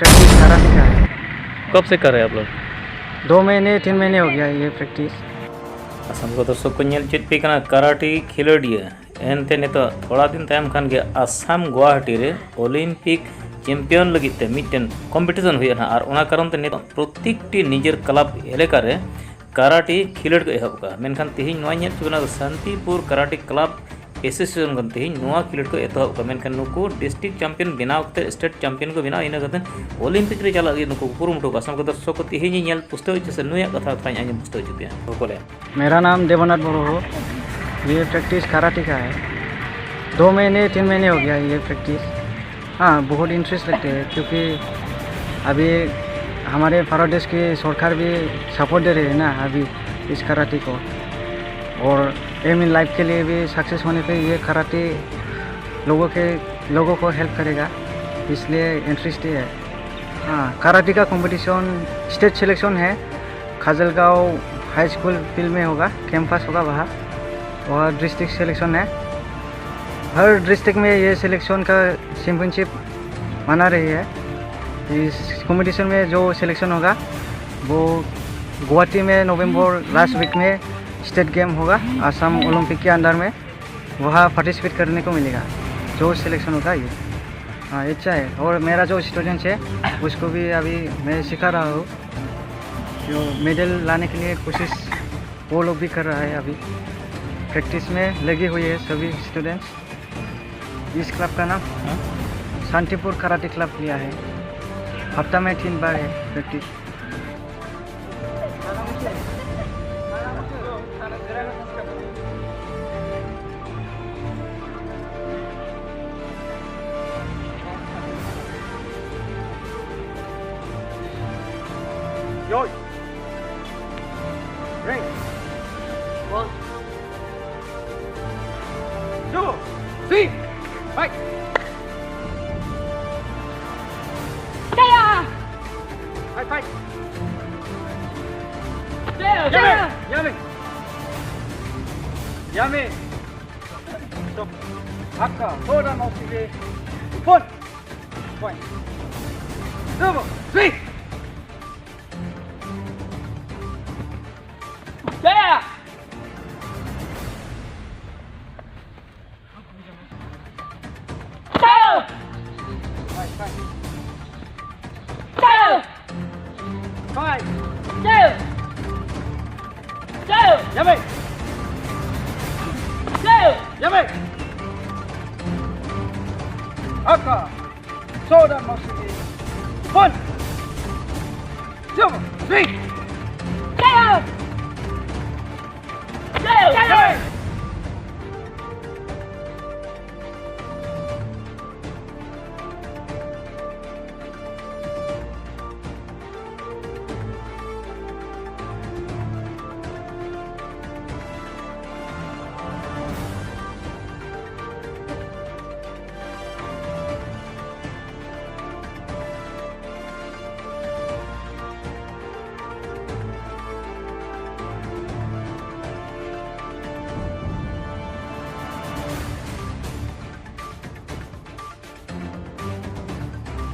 Practice karate का है। कब से कर रहे हैं आप लोग? 2 महीने 3 महीने हो गया ये प्रैक्टिस। असम को दर्शक को नेल चेद पे कना कराटे खिलाड़िया एनते नेतो थोड़ा दिन तायम खान के आसाम गुवाहाटी रे ओलम्पिक चैंपियन लगित ते मिटन कॉम्पिटिशन हुई ना और ओना कारण ते नेतो प्रत्येक टी निजर क्लब एलेका रे कराटे खिलाड़ को एहब का मेनखान तेहिं नोआ नेल चुना शांतिपुर कराटे क्लब एसोसिएशन गन तेहिं नोआ खिलाड़ को एतहब का मेनखान नुको डिस्ट्रिक्ट चैंपियन बनाव ते स्टेट चैंपियन को बनाव इना कते ओलम्पिक रे चला नुको कुरुमुटो असम को दर्शक को तेहिं नेल पुस्तक से नुया कथा थाई आंजम पुस्तक जुपिया बोले। मेरा नाम देवनाथ बोरो हो। ये प्रैक्टिस कराटे का है। 2 महीने 3 महीने हो गया ये प्रैक्टिस। हाँ, बहुत इंटरेस्ट लगते हैं क्योंकि अभी हमारे भारत देश की सरकार भी सपोर्ट दे रही है ना अभी इस कराटे को, और एम इन लाइफ के लिए भी सक्सेस होने पे ये कराटे लोगों को हेल्प करेगा, इसलिए इंटरेस्ट है। हाँ, कराटे का कंपटीशन स्टेट सिलेक्शन है, खाजलगांव हाई स्कूल फील्ड में होगा, कैंपस होगा वहाँ, और डिस्ट्रिक्ट सिलेक्शन है। हर डिस्ट्रिक्ट में ये सिलेक्शन का चैम्पियनशिप मना रही है। इस कंपटीशन में जो सिलेक्शन होगा वो गुवाहाटी में नवंबर लास्ट वीक में स्टेट गेम होगा आसाम ओलंपिक के अंदर में, वहाँ पार्टिसिपेट करने को मिलेगा जो सिलेक्शन होगा ये। हाँ, अच्छा है। और मेरा जो स्टूडेंट्स है उसको भी अभी मैं सिखा रहा हूँ, जो मेडल लाने के लिए कोशिश वो लोग भी कर रहा है। अभी प्रैक्टिस में लगे हुए हैं सभी स्टूडेंट्स। इस क्लब का नाम शांतिपुर कराटे क्लब लिया है। हफ्ता में 3 बार है practice. Yo, ring, 1, 2, 3, fight. Fight, fight. Yummy. Yummy. Stop. Hakka. Soda no sige. One. Point. 2, 3. Yeah. Fight, fight. Five, Yummy. Yummy. Hakka. Soda no sige. 1, 2, 3. Yummy.